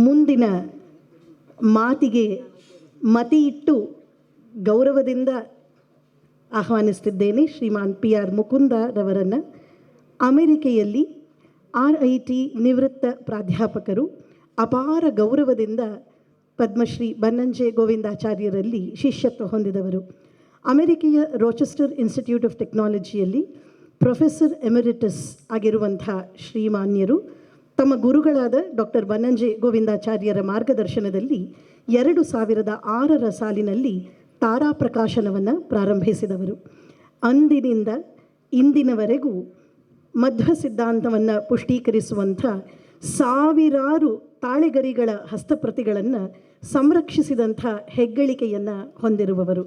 ಮುಂದಿನ ಮಾತಿಗೆ ಮತಿಯಿಟ್ಟು ಗೌರವದಿಂದ ಆಹ್ವಾನಿಸುತ್ತಿದ್ದೇನೆ ಶ್ರೀಮಾನ್ PR ಮುಕುಂದರವರನ್ನು. ಅಮೆರಿಕೆಯಲ್ಲಿ RIT ನಿವೃತ್ತ ಪ್ರಾಧ್ಯಾಪಕರು, ಅಪಾರ ಗೌರವದಿಂದ ಪದ್ಮಶ್ರೀ ಬನ್ನಂಜೆ ಗೋವಿಂದಾಚಾರ್ಯರಲ್ಲಿ ಶಿಷ್ಯತ್ವ ಹೊಂದಿದವರು. ಅಮೆರಿಕೆಯ ರೋಚೆಸ್ಟರ್ ಇನ್ಸ್ಟಿಟ್ಯೂಟ್ ಆಫ್ ಟೆಕ್ನಾಲಜಿಯಲ್ಲಿ ಪ್ರೊಫೆಸರ್ ಎಮೆರಿಟಸ್ ಆಗಿರುವಂಥ ಶ್ರೀಮಾನ್ಯರು ತಮ್ಮ ಗುರುಗಳಾದ ಡಾಕ್ಟರ್ ಬನ್ನಂಜೆ ಗೋವಿಂದಾಚಾರ್ಯರ ಮಾರ್ಗದರ್ಶನದಲ್ಲಿ 2006ರ ಸಾಲಿನಲ್ಲಿ ತಾರಾ ಪ್ರಕಾಶನವನ್ನು ಪ್ರಾರಂಭಿಸಿದವರು. ಅಂದಿನಿಂದ ಇಂದಿನವರೆಗೂ ಮಧ್ವ ಸಿದ್ಧಾಂತವನ್ನು ಪುಷ್ಟೀಕರಿಸುವಂಥ ಸಾವಿರಾರು ತಾಳೆಗರಿಗಳ ಹಸ್ತಪ್ರತಿಗಳನ್ನು ಸಂರಕ್ಷಿಸಿದಂಥ ಹೆಗ್ಗಳಿಕೆಯನ್ನು ಹೊಂದಿರುವವರು.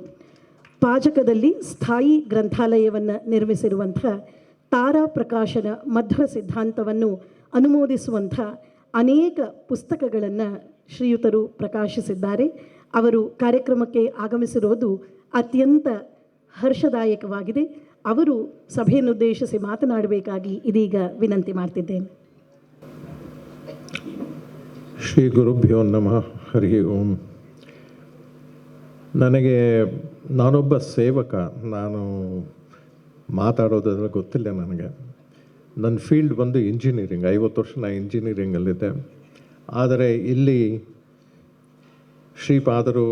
ಪಾಜಕದಲ್ಲಿ ಸ್ಥಾಯಿ ಗ್ರಂಥಾಲಯವನ್ನು ನಿರ್ಮಿಸಿರುವಂಥ ತಾರಾ ಪ್ರಕಾಶನ ಮಧ್ವ ಸಿದ್ಧಾಂತವನ್ನು ಅನುಮೋದಿಸುವಂಥ ಅನೇಕ ಪುಸ್ತಕಗಳನ್ನು ಶ್ರೀಯುತರು ಪ್ರಕಾಶಿಸಿದ್ದಾರೆ. ಅವರು ಕಾರ್ಯಕ್ರಮಕ್ಕೆ ಆಗಮಿಸಿರೋದು ಅತ್ಯಂತ ಹರ್ಷದಾಯಕವಾಗಿದೆ. ಅವರು ಸಭೆಯನ್ನುದ್ದೇಶಿಸಿ ಮಾತನಾಡಬೇಕಾಗಿ ಇದೀಗ ವಿನಂತಿ ಮಾಡ್ತಿದ್ದೇನೆ. ಶ್ರೀ ಗುರುಭ್ಯೋ ನಮಃ. ಹರಿ ಓಂ. ನಾನೊಬ್ಬ ಸೇವಕ. ನಾನು ಮಾತಾಡೋದಾದ್ರೆ ಗೊತ್ತಿಲ್ಲ ನನಗೆ. ನನ್ನ ಫೀಲ್ಡ್ ಬಂದು ಇಂಜಿನಿಯರಿಂಗ್. 50 ವರ್ಷ ನಾನು ಇಂಜಿನಿಯರಿಂಗಲ್ಲಿದ್ದೆ. ಆದರೆ ಇಲ್ಲಿ ಶ್ರೀಪಾದರು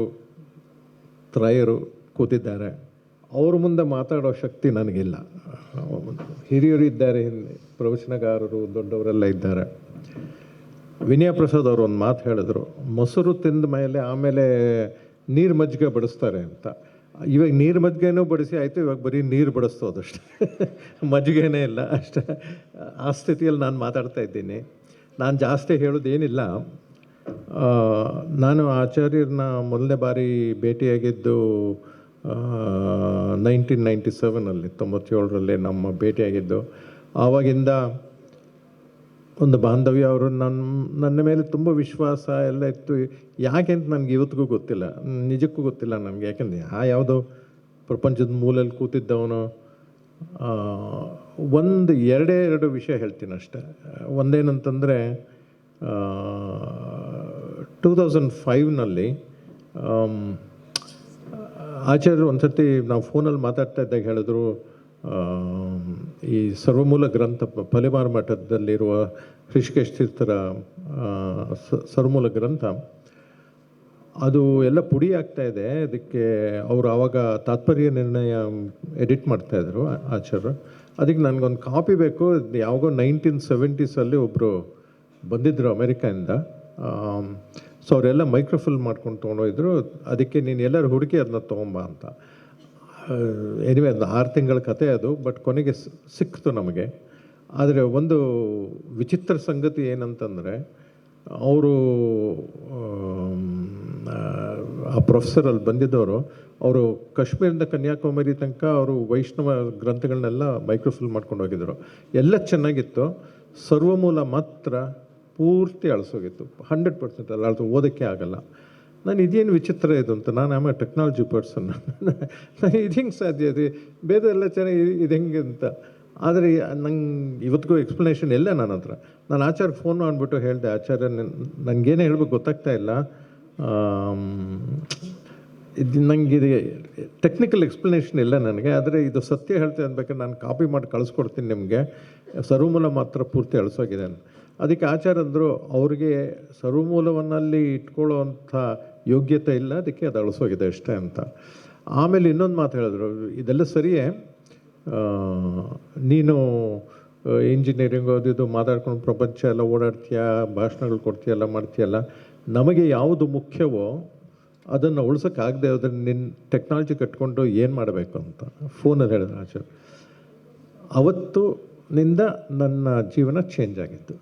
ತ್ರಯರು ಕೂತಿದ್ದಾರೆ. ಅವ್ರ ಮುಂದೆ ಮಾತಾಡೋ ಶಕ್ತಿ ನನಗಿಲ್ಲ. ಹಿರಿಯರು ಇದ್ದಾರೆ, ಪ್ರವಚನಗಾರರು ದೊಡ್ಡವರೆಲ್ಲ ಇದ್ದಾರೆ. ವಿನಯ ಪ್ರಸಾದ್ ಅವರು ಒಂದು ಮಾತು ಹೇಳಿದ್ರು, ಮೊಸರು ತಿಂದ ಮೇಲೆ ಆಮೇಲೆ ನೀರು ಮಜ್ಜಿಗೆ ಬಡಿಸ್ತಾರೆ ಅಂತ. ಇವಾಗ ನೀರು ಮಜ್ಜಿಗೆನೂ ಬಡಿಸಿ ಆಯಿತು, ಇವಾಗ ಬರೀ ನೀರು ಬಡಿಸ್ತೋದಷ್ಟೇ, ಮಜ್ಜಿಗೆನೇ ಇಲ್ಲ ಅಷ್ಟೇ. ಆ ಸ್ಥಿತಿಯಲ್ಲಿ ನಾನು ಮಾತಾಡ್ತಾ ಇದ್ದೀನಿ. ನಾನು ಜಾಸ್ತಿ ಹೇಳೋದೇನಿಲ್ಲ. ನಾನು ಆಚಾರ್ಯರನ್ನ ಮೊದಲನೇ ಬಾರಿ ಭೇಟಿಯಾಗಿದ್ದು 1997 97ರಲ್ಲಿ ನಮ್ಮ ಭೇಟಿಯಾಗಿದ್ದು. ಆವಾಗಿಂದ ಒಂದು ಬಾಂಧವ್ಯ. ಅವರು ನನ್ನ ಮೇಲೆ ತುಂಬ ವಿಶ್ವಾಸ ಎಲ್ಲ ಇತ್ತು. ಯಾಕೆ ಅಂತ ನನಗೆ ಇವತ್ತಿಗೂ ಗೊತ್ತಿಲ್ಲ, ನಿಜಕ್ಕೂ ಗೊತ್ತಿಲ್ಲ ನನಗೆ. ಯಾಕೆಂದರೆ ಯಾವುದೋ ಪ್ರಪಂಚದ ಮೂಲಲ್ಲಿ ಕೂತಿದ್ದವನು. ಎರಡು ವಿಷಯ ಹೇಳ್ತೀನಿ ಅಷ್ಟೇ. ಒಂದೇನಂತಂದರೆ 2005ನಲ್ಲಿ ಆಚಾರ್ಯರು ಒಂದು ಸರ್ತಿ ನಾವು ಫೋನಲ್ಲಿ ಮಾತಾಡ್ತಾ ಇದ್ದಾಗ ಹೇಳಿದ್ರು, ಈ ಸರ್ವಮೂಲ ಗ್ರಂಥ ಫಲಿಮಾರ್ ಮಠದಲ್ಲಿರುವ ಹೃಷಿಕೇಶ್ ತೀರ್ಥರ ಸರ್ವಮೂಲ ಗ್ರಂಥ ಅದು ಎಲ್ಲ ಪುಡಿ ಆಗ್ತಾ ಇದೆ. ಅದಕ್ಕೆ ಅವರು ಆವಾಗ ತಾತ್ಪರ್ಯ ನಿರ್ಣಯ ಎಡಿಟ್ ಮಾಡ್ತಾಯಿದ್ರು ಆಚಾರ್ಯರು. ಅದಕ್ಕೆ ನನಗೊಂದು ಕಾಪಿ ಬೇಕು. ಯಾವಾಗೋ 1970s ಒಬ್ಬರು ಬಂದಿದ್ದರು ಅಮೇರಿಕಾಯಿಂದ. ಸೊ ಅವರೆಲ್ಲ ಮೈಕ್ರೋಫಿಲ್ ಮಾಡ್ಕೊಂಡು ತೊಗೊಂಡೋಗಿದ್ರು. ಅದಕ್ಕೆ ನೀನು ಎಲ್ಲರೂ ಹುಡುಕಿ ಅದನ್ನ ತೊಗೊಂಬ ಅಂತ. ಎನಿವೆ ಅದು 6 ತಿಂಗಳ ಕತೆ ಅದು. ಬಟ್ ಕೊನೆಗೆ ಸಿಕ್ತು ನಮಗೆ. ಆದರೆ ಒಂದು ವಿಚಿತ್ರ ಸಂಗತಿ ಏನಂತಂದರೆ, ಅವರು ಆ ಪ್ರೊಫೆಸರಲ್ಲಿ ಬಂದಿದ್ದವರು, ಅವರು ಕಾಶ್ಮೀರದಿಂದ ಕನ್ಯಾಕುಮಾರಿ ತನಕ ಅವರು ವೈಷ್ಣವ ಗ್ರಂಥಗಳನ್ನೆಲ್ಲ ಮೈಕ್ರೋಫಿಲ್ ಮಾಡ್ಕೊಂಡು ಹೋಗಿದ್ದರು. ಎಲ್ಲ ಚೆನ್ನಾಗಿತ್ತು. ಸರ್ವಮೂಲ ಮಾತ್ರ ಪೂರ್ತಿ ಅಳಿಸೋಗಿತ್ತು. 100% ಅಲ್ಲ, ಅದು ಓದೋಕ್ಕೆ ಆಗಲ್ಲ. ನಾನು ಇದೇನು ವಿಚಿತ್ರ ಇದು ಅಂತ. ನಾನು ಆಮೇಲೆ ಟೆಕ್ನಾಲಜಿ ಪರ್ಸನ್. ನಾನು ಇದು ಹೆಂಗೆ ಸಾಧ್ಯ ಇದೆ, ಬೇರೆ ಎಲ್ಲ ಚೆನ್ನಾಗಿ ಇದು ಹೆಂಗೆ ಅಂತ. ಆದರೆ ನಂಗೆ ಇವತ್ತಿಗೂ ಎಕ್ಸ್ಪ್ಲನೇಷನ್ ಇಲ್ಲ ನನ್ನ ಹತ್ರ. ನಾನು ಆಚಾರ್ಯ ಫೋನ್ ಮಾಡಿಬಿಟ್ಟು ಹೇಳಿದೆ, ಆಚಾರ್ಯ ನನಗೇನೇ ಹೇಳ್ಬೇಕು ಗೊತ್ತಾಗ್ತಾ ಇಲ್ಲ, ಇದು ನನಗೆ ಟೆಕ್ನಿಕಲ್ ಎಕ್ಸ್ಪ್ಲನೇಷನ್ ಇಲ್ಲ ನನಗೆ. ಆದರೆ ಇದು ಸತ್ಯ ಹೇಳ್ತೇನೆ ಅನ್ಬೇಕಾದ್ರೆ ನಾನು ಕಾಪಿ ಮಾಡಿ ಕಳಿಸ್ಕೊಡ್ತೀನಿ ನಿಮಗೆ. ಸರ್ವಮೂಲ ಮಾತ್ರ ಪೂರ್ತಿ ಅಳಿಸೋಗಿದೆ. ಅದಕ್ಕೆ ಆಚಾರ್ಯ ಅಂದರು, ಅವ್ರಿಗೆ ಸರ್ವಮೂಲವನ್ನಲ್ಲಿ ಇಟ್ಕೊಳ್ಳೋವಂಥ ಯೋಗ್ಯತೆ ಇಲ್ಲ, ಅದಕ್ಕೆ ಅದು ಅಳಿಸೋಗಿದೆ ಅಷ್ಟೇ ಅಂತ. ಆಮೇಲೆ ಇನ್ನೊಂದು ಮಾತು ಹೇಳಿದ್ರು, ಇದೆಲ್ಲ ಸರಿಯೇ, ನೀನು ಇಂಜಿನಿಯರಿಂಗ್ ಓದಿದ್ದು ಮಾತಾಡ್ಕೊಂಡು ಪ್ರಪಂಚ ಎಲ್ಲ ಓಡಾಡ್ತೀಯ, ಭಾಷಣಗಳು ಕೊಡ್ತೀಯಲ್ಲ, ಮಾಡ್ತೀಯಲ್ಲ, ನಮಗೆ ಯಾವುದು ಮುಖ್ಯವೋ ಅದನ್ನು ಉಳ್ಸೋಕ್ಕಾಗದೆ ಹೋದ್ರೆ ನಿನ್ನ ಟೆಕ್ನಾಲಜಿ ಕಟ್ಕೊಂಡು ಏನು ಮಾಡಬೇಕು ಅಂತ ಫೋನಲ್ಲಿ ಹೇಳಿದ್ರು ಆಚಾರ್ಯ. ಅವತ್ತಿನಿಂದ ನನ್ನ ಜೀವನ ಚೇಂಜ್ ಆಗಿತ್ತು.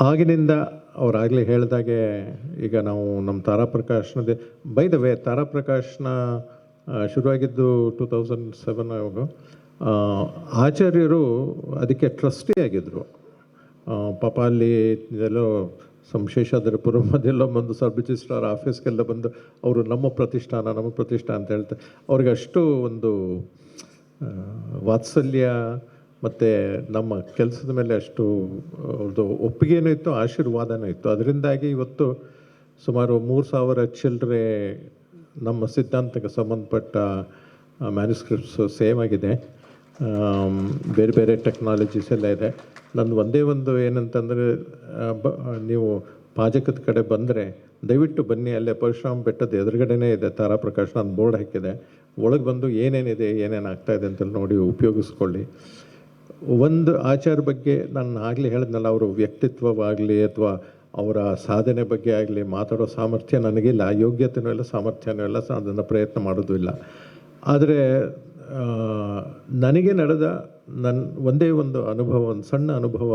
ಆಗಿನಿಂದ ಅವರಾಗಲೇ ಹೇಳಿದಾಗೆ ಈಗ ನಾವು ನಮ್ಮ ತಾರಾಪ್ರಕಾಶನದೇ ಬೈ ದ ವೇ ತಾರಾಪ್ರಕಾಶನ ಶುರುವಾಗಿದ್ದು 2007 ಆವಾಗ. ಆಚಾರ್ಯರು ಅದಕ್ಕೆ ಟ್ರಸ್ಟಿ ಆಗಿದ್ದರು. ಪಾಪ ಅಲ್ಲಿ ಇದೆಲ್ಲೋ ಶೇಷಾದ್ರಿಪುರಂ ಅದೆಲ್ಲ ಬಂದು ಸಬ್ ರಿಜಿಸ್ಟ್ರಾರ್ ಆಫೀಸ್ಗೆಲ್ಲ ಬಂದು ಅವರು ನಮ್ಮ ಪ್ರತಿಷ್ಠಾನ ಅಂತ ಹೇಳ್ತಾರೆ. ಅವ್ರಿಗೆ ಅಷ್ಟು ಒಂದು ವಾತ್ಸಲ್ಯ ಮತ್ತು ನಮ್ಮ ಕೆಲಸದ ಮೇಲೆ ಅಷ್ಟು ಅವ್ರದ್ದು ಒಪ್ಪಿಗೆನೂ ಇತ್ತು, ಆಶೀರ್ವಾದನೂ ಇತ್ತು. ಅದರಿಂದಾಗಿ ಇವತ್ತು ಸುಮಾರು 3,000 ಚಿಲ್ಲರೆ ನಮ್ಮ ಸಿದ್ಧಾಂತಕ್ಕೆ ಸಂಬಂಧಪಟ್ಟ ಮ್ಯಾನುಸ್ಕ್ರಿಪ್ಟ್ಸು ಸೇವ್ ಆಗಿದೆ. ಬೇರೆ ಬೇರೆ ಟೆಕ್ನಾಲಜೀಸ್ ಎಲ್ಲ ಇದೆ. ನಂದು ಒಂದೇ ಒಂದು ಏನಂತಂದರೆ, ನೀವು ಪಾಜಕದ ಕಡೆ ಬಂದರೆ ದಯವಿಟ್ಟು ಬನ್ನಿ, ಅಲ್ಲೇ ಪರಶುರಾಮ ಬೆಟ್ಟದ ಎದುರುಗಡೆನೇ ಇದೆ ತಾರಾಪ್ರಕಾಶ್, ನಾನು ಬೋರ್ಡ್ ಹಾಕಿದೆ. ಒಳಗೆ ಬಂದು ಏನೇನಿದೆ, ಏನೇನು ಆಗ್ತಾಯಿದೆ ಅಂತ ನೋಡಿ ಉಪಯೋಗಿಸ್ಕೊಳ್ಳಿ. ಒಂದು ಆಚಾರ ಬಗ್ಗೆ ನಾನು ಆಗಲೇ ಹೇಳಿದ್ನಲ್ಲ, ಅವರು ವ್ಯಕ್ತಿತ್ವವಾಗಲಿ ಅಥವಾ ಅವರ ಸಾಧನೆ ಬಗ್ಗೆ ಆಗಲಿ ಮಾತಾಡೋ ಸಾಮರ್ಥ್ಯ ನನಗಿಲ್ಲ, ಯೋಗ್ಯತೆಯೂ ಇಲ್ಲ, ಸಾಮರ್ಥ್ಯನೂ ಇಲ್ಲ, ಅದನ್ನು ಪ್ರಯತ್ನ ಮಾಡೋದು ಇಲ್ಲ. ಆದರೆ ನನಗೆ ನಡೆದ ಒಂದೇ ಒಂದು ಅನುಭವ, ಒಂದು ಸಣ್ಣ ಅನುಭವ.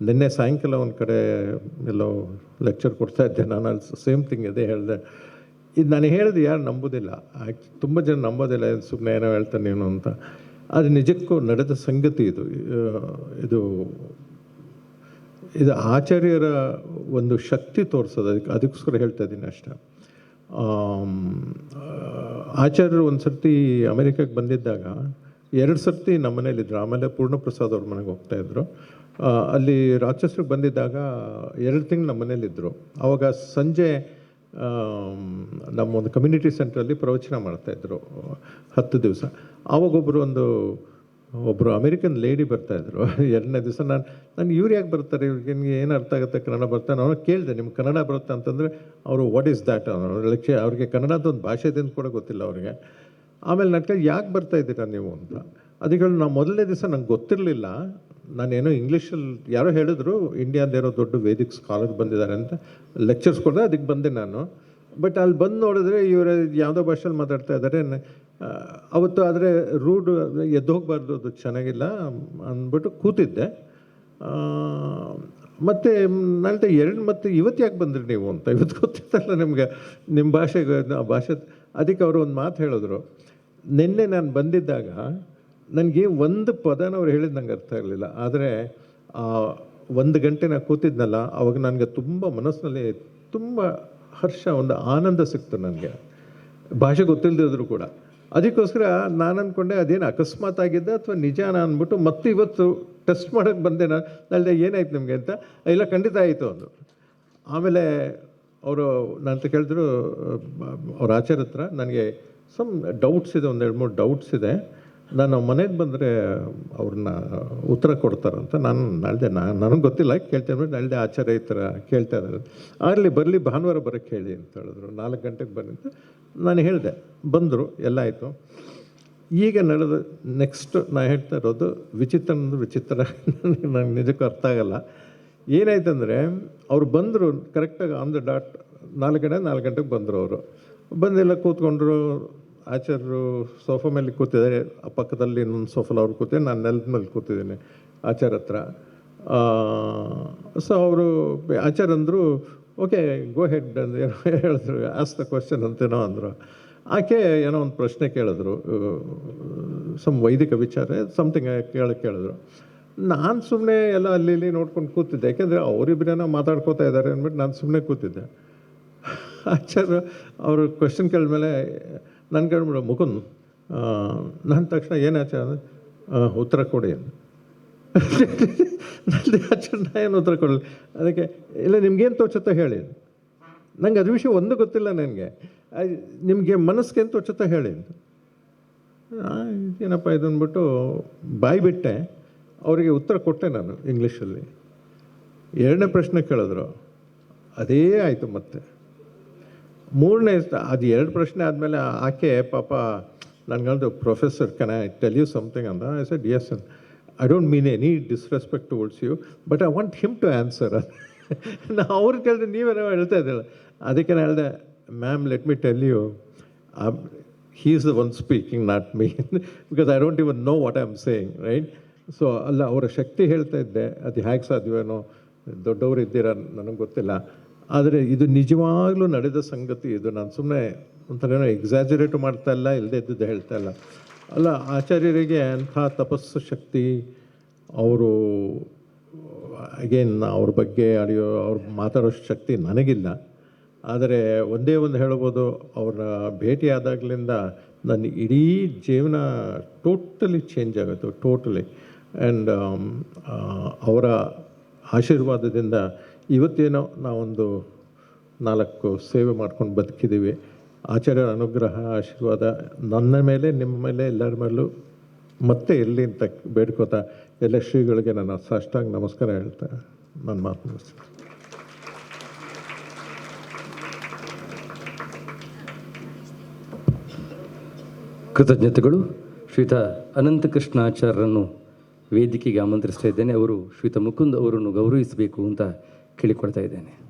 ನಿನ್ನೆ ಸಾಯಂಕಾಲ ಒಂದು ಕಡೆ ಎಲ್ಲೋ ಲೆಕ್ಚರ್ ಕೊಡ್ತಾಯಿದ್ದೆ ನಾನು, ಅಲ್ಲಿ ಸೇಮ್ ಥಿಂಗ್ ಇದೆ ಹೇಳಿದೆ. ಇದು ನಾನು ಹೇಳಿದೆ ಯಾರು ನಂಬೋದಿಲ್ಲ, ತುಂಬ ಜನ ನಂಬೋದಿಲ್ಲ, ಸುಮ್ಮನೆ ಏನೋ ಹೇಳ್ತಾನೆ ನೀನು ಅಂತ. ಅದು ನಿಜಕ್ಕೂ ನಡೆದ ಸಂಗತಿ. ಇದು ಆಚಾರ್ಯರ ಒಂದು ಶಕ್ತಿ ತೋರಿಸೋದು, ಅದಕ್ಕೋಸ್ಕರ ಹೇಳ್ತಾ ಇದ್ದೀನಿ ಅಷ್ಟೇ. ಆಚಾರ್ಯರು ಒಂದು ಸರ್ತಿ ಅಮೆರಿಕಕ್ಕೆ ಬಂದಿದ್ದಾಗ 2 ಸರ್ತಿ ನಮ್ಮ ಮನೇಲಿದ್ದರು. ಆಮೇಲೆ ಪೂರ್ಣಪ್ರಸಾದ್ ಅವ್ರ ಮನೆಗೆ ಹೋಗ್ತಾಯಿದ್ರು. ಅಲ್ಲಿ ರಾಚೆಸ್ಟ್ರಿಗೆ ಬಂದಿದ್ದಾಗ 2 ತಿಂಗಳು ನಮ್ಮ ಮನೇಲಿದ್ದರು. ಆವಾಗ ಸಂಜೆ ನಮ್ಮೊಂದು ಕಮ್ಯುನಿಟಿ ಸೆಂಟ್ರಲ್ಲಿ ಪ್ರವಚನ ಮಾಡ್ತಾಯಿದ್ರು 10 ದಿವಸ. ಆವಾಗೊಬ್ಬರು ಒಬ್ಬರು ಅಮೇರಿಕನ್ ಲೇಡಿ ಬರ್ತಾಯಿದ್ರು 2ನೇ ದಿವಸ. ನಾನು ಇವ್ರು ಯಾಕೆ ಬರ್ತಾರೆ, ಇವ್ರಿಗೆ ಏನು ಅರ್ಥ ಆಗುತ್ತೆ, ಕನ್ನಡ ಬರ್ತಾನೆ ಅವ್ರಿಗೆ ಕೇಳಿದೆ, ನಿಮ್ಗೆ ಕನ್ನಡ ಬರುತ್ತೆ ಅಂತಂದರೆ ಅವರು ವಾಟ್ ಈಸ್ ದ್ಯಾಟ್ ಅನ್ನೋ ಅವ್ರಿಗೆ ಕನ್ನಡದ ಒಂದು ಭಾಷೆ ಇದೇನು ಕೂಡ ಗೊತ್ತಿಲ್ಲ ಅವ್ರಿಗೆ. ಆಮೇಲೆ ನಾನು ಯಾಕೆ ಬರ್ತಾಯಿದ್ದೀರಾ ನೀವು ಅಂತ. ಅದಕ್ಕೆ ನಾವು ಮೊದಲನೇ ದಿವಸ ನಂಗೆ ಗೊತ್ತಿರಲಿಲ್ಲ, ನಾನೇನೋ ಇಂಗ್ಲೀಷಲ್ಲಿ ಯಾರೋ ಹೇಳಿದ್ರು ಇಂಡಿಯಾದೇನೋ ದೊಡ್ಡ ವೇದಿಕ್ ಸ್ಕಾಲರ್ ಬಂದಿದ್ದಾರೆ ಅಂತ ಲೆಕ್ಚರ್ಸ್ ಕೊಡದೆ, ಅದಕ್ಕೆ ಬಂದೆ ನಾನು. ಬಟ್ ಅಲ್ಲಿ ಬಂದು ನೋಡಿದ್ರೆ ಇವರು ಯಾವುದೋ ಭಾಷೆಯಲ್ಲಿ ಮಾತಾಡ್ತಾ ಇದ್ದಾರೆ ಅವತ್ತು. ಆದರೆ ರೂಡ್ ಎದ್ದು ಹೋಗಬಾರ್ದು, ಅದು ಚೆನ್ನಾಗಿಲ್ಲ ಅಂದ್ಬಿಟ್ಟು ಕೂತಿದ್ದೆ. ಮತ್ತು ನಾನು ಮತ್ತು ಇವತ್ತು ಯಾಕೆ ಬಂದ್ರಿ ನೀವು ಅಂತ, ಇವತ್ತು ಗೊತ್ತಿತ್ತಲ್ಲ ನಿಮಗೆ ನಿಮ್ಮ ಭಾಷೆ. ಅದಕ್ಕೆ ಅವರು ಒಂದು ಮಾತು ಹೇಳಿದ್ರು, ನಿನ್ನೆ ನಾನು ಬಂದಿದ್ದಾಗ ನನಗೆ ಒಂದು ಪದನ ಅವ್ರು ಹೇಳಿದ್ದು ನಂಗೆ ಅರ್ಥ ಆಗಲಿಲ್ಲ. ಆದರೆ 1 ಗಂಟೆ ನಾನು ಕೂತಿದ್ನಲ್ಲ, ಅವಾಗ ನನಗೆ ತುಂಬ ಮನಸ್ಸಿನಲ್ಲಿ ತುಂಬ ಹರ್ಷ, ಒಂದು ಆನಂದ ಸಿಕ್ತು ನನಗೆ, ಭಾಷೆ ಗೊತ್ತಿಲ್ಲದಿದ್ರು ಕೂಡ. ಅದಕ್ಕೋಸ್ಕರ ನಾನು ಅಂದ್ಕೊಂಡೆ ಅದೇನು ಅಕಸ್ಮಾತ್ ಆಗಿದ್ದೆ ಅಥವಾ ನಿಜಾನ ಅಂದ್ಬಿಟ್ಟು ಮತ್ತೆ ಇವತ್ತು ಟೆಸ್ಟ್ ಮಾಡೋಕ್ಕೆ ಬಂದೆ. ನಾಳೆ ಏನಾಯ್ತು ನಿಮಗೆ ಅಂತ, ಇಲ್ಲ ಖಂಡಿತ ಆಯಿತು ಅಂದರು. ಆಮೇಲೆ ಅವರು ನನ್ನ ಕೇಳಿದ್ರು, ಅವ್ರ ಆಚಾರ್ಯ ಹತ್ರ ನನಗೆ ಸಮ್ ಡೌಟ್ಸ್ ಇದೆ, 1-2-3 ಡೌಟ್ಸ್ ಇದೆ, ನಾನು ಮನೆಗೆ ಬಂದರೆ ಅವ್ರನ್ನ ಉತ್ತರ ಕೊಡ್ತಾರಂತ. ನಾಳೆ ನನಗೆ ಗೊತ್ತಿಲ್ಲ, ಕೇಳ್ತೇನೆ. ನಾಳೆ ಆಚಾರ್ಯ ಈ ಥರ ಕೇಳ್ತಾ ಇದ್ದಾರೆ, ಆಗಲಿ ಬರಲಿ, ಭಾನುವಾರ ಬರೋಕ್ಕೆ ಹೇಳಿ ಅಂತ ಹೇಳಿದ್ರು. 4 ಗಂಟೆಗೆ ಬನ್ನಿ ಅಂತ ನಾನು ಹೇಳಿದೆ. ಬಂದರು, ಎಲ್ಲ ಆಯಿತು. ಈಗ ನಡೆದು ನೆಕ್ಸ್ಟ್ ನಾನು ಹೇಳ್ತಾ ಇರೋದು ವಿಚಿತ್ರ ನನಗೆ ನಿಜಕ್ಕೂ ಅರ್ಥ ಆಗಲ್ಲ. ಏನಾಯ್ತಂದರೆ ಅವ್ರು ಬಂದರು ಕರೆಕ್ಟಾಗಿ ಆನ್ ದ ಡಾಟ್ 4 ಗಂಟೆಗೆ ಬಂದರು. ಅವರು ಬಂದೆಲ್ಲ ಕೂತ್ಕೊಂಡ್ರು. ಆಚಾರ್ಯರು ಸೋಫಾ ಮೇಲೆ ಕೂತಿದ್ದಾರೆ, ಪಕ್ಕದಲ್ಲಿ ಇನ್ನೊಂದು ಸೋಫಾಲ್ ಅವ್ರು ಕೂತಿದ್ದಾರೆ, ನಾನು ನೆಲದ ಮೇಲೆ ಕೂತಿದ್ದೀನಿ ಆಚಾರ್ಯ ಹತ್ರ. ಸೊ ಅವರು ಆಚಾರ್ಯ ಅಂದರು, ಓಕೆ ಗೋ ಹೆಡ್ ಅಂತ ಏನೋ ಹೇಳಿದ್ರು, ಆಸ್ ದ ಕ್ವಶನ್ ಅಂತೇನೋ ಅಂದರು. ಆಕೆ ಏನೋ ಒಂದು ಪ್ರಶ್ನೆ ಕೇಳಿದ್ರು, ಸಮ್ ವೈದಿಕ ವಿಚಾರ ಸಮಥಿಂಗ್ ಕೇಳಿದ್ರು. ನಾನು ಸುಮ್ಮನೆ ಎಲ್ಲ ಅಲ್ಲಿ ನೋಡ್ಕೊಂಡು ಕೂತಿದ್ದೆ, ಯಾಕೆಂದರೆ ಅವರಿಬ್ಬರೇನೋ ಮಾತಾಡ್ಕೋತಾ ಇದ್ದಾರೆ ಅಂದ್ಬಿಟ್ಟು ನಾನು ಸುಮ್ಮನೆ ಕೂತಿದ್ದೆ. ಆಚಾರ್ಯ ಅವರು ಕ್ವಶನ್ ಕೇಳಿದ್ಮೇಲೆ ನಾನು ಕೇಳ್ಬಿಡು, ಮುಕುಂದ್ ನನ್ನ ತಕ್ಷಣ ಏನು ಆಚಾರ ಉತ್ತರ ಕೊಡಿ ಅಂತ. ನಲ್ಲಿ ಆಚಾರ ಏನು ಉತ್ತರ ಕೊಡಲಿ. ಅದಕ್ಕೆ ಇಲ್ಲ, ನಿಮ್ಗೇನು ತೋಚುತ್ತಾ ಹೇಳಿ, ನಂಗೆ ಅದ್ರ ವಿಷಯ ಒಂದು ಗೊತ್ತಿಲ್ಲ, ನನಗೆ ನಿಮಗೆ ಮನಸ್ಸಿಗೆ ಏನು ತೋಚುತ್ತಾ ಹೇಳಿ ಅಂತ. ಏನಪ್ಪ ಇದು ಅಂದ್ಬಿಟ್ಟು ಬಾಯಿ ಬಿಟ್ಟೆ. ಅವರಿಗೆ ಉತ್ತರ ಕೊಟ್ಟೆ ನಾನು ಇಂಗ್ಲೀಷಲ್ಲಿ. 2ನೇ ಪ್ರಶ್ನೆ ಕೇಳಿದ್ರು, ಅದೇ ಆಯಿತು. ಮತ್ತೆ 3ನೇ ಅದು 2 ಪ್ರಶ್ನೆ ಆದಮೇಲೆ ಆಕೆ ಪಾಪ ನನಗಂದು, professor can I tell you something ಅಂತ. I said yes, I don't mean any disrespect towards you, but I want him to answer. ನಾ ಅವ್ರು ಕೇಳಿದ್ರೆ ನೀವೇನೋ ಹೇಳ್ತಾ ಇದ್ದಿಲ್ಲ. ಅದಕ್ಕೆ ನಾನು ಹೇಳಿದೆ, ma'am let me tell you, he is the one speaking, not me, because I don't even know what I'm saying, right? So ಅಲ್ಲ, ಅವರ ಶಕ್ತಿ ಹೇಳ್ತಾ ಇದ್ದೆ. ಅದು ಹೇಗೆ ಸಾಧ್ಯವೇನೋ, ದೊಡ್ಡವರು ಇದ್ದೀರಾ ನನಗೆ ಗೊತ್ತಿಲ್ಲ. ಆದರೆ ಇದು ನಿಜವಾಗ್ಲೂ ನಡೆದ ಸಂಗತಿ. ಇದು ನಾನು ಸುಮ್ಮನೆ ಒಂಥರ ಏನೋ ಎಕ್ಸಾಜರೇಟ್ ಮಾಡ್ತಾ ಇಲ್ಲ, ಇಲ್ಲದೆ ಇದ್ದದ್ದು ಹೇಳ್ತಾ ಇಲ್ಲ. ಅಲ್ಲ, ಆಚಾರ್ಯರಿಗೆ ಅಂಥ ತಪಸ್ಸು ಶಕ್ತಿ, ಅವರು ಅಗೇನ್ ಅವ್ರ ಬಗ್ಗೆ ಅವ್ರು ಮಾತಾಡೋ ಶಕ್ತಿ ನನಗಿಲ್ಲ. ಆದರೆ ಒಂದೇ ಒಂದು ಹೇಳ್ಬೋದು, ಅವ್ರನ್ನ ಭೇಟಿ ಆದಾಗಲಿಂದ ನನ್ನ ಇಡೀ ಜೀವನ ಟೋಟಲಿ ಚೇಂಜ್ ಆಗುತ್ತೆ, ಟೋಟಲಿ. ಆ್ಯಂಡ್ ಅವರ ಆಶೀರ್ವಾದದಿಂದ ಇವತ್ತೇನೋ ನಾವೊಂದು 4 ಸೇವೆ ಮಾಡ್ಕೊಂಡು ಬದುಕಿದ್ದೀವಿ. ಆಚಾರ್ಯರ ಅನುಗ್ರಹ ಆಶೀರ್ವಾದ ನನ್ನ ಮೇಲೆ, ನಿಮ್ಮ ಮೇಲೆ, ಎಲ್ಲರ ಮೇಲೂ ಮತ್ತೆ ಎಲ್ಲಿ ಅಂತ ಬೇಡ್ಕೋತಾ ಎಲ್ಲ ಶ್ರೀಗಳಿಗೆ ನನ್ನ ಸಾಷ್ಟಾಂಗ ನಮಸ್ಕಾರ ಹೇಳ್ತಾ ನನ್ನ ಮಾತು ಮುಗಿಸ್ತೀನಿ. ಕೃತಜ್ಞತೆಗಳು. ಶ್ರೀಯುತ ಅನಂತಕೃಷ್ಣಾಚಾರ್ಯರನ್ನು ವೇದಿಕೆಗೆ ಆಮಂತ್ರಿಸ್ತಾ ಇದ್ದೇನೆ. ಅವರು ಶ್ರೀಯುತ ಮುಕುಂದ್ ಅವರನ್ನು ಗೌರವಿಸಬೇಕು ಅಂತ ಕೇಳಿಕೊಳ್ತಾ ಇದ್ದೇನೆ.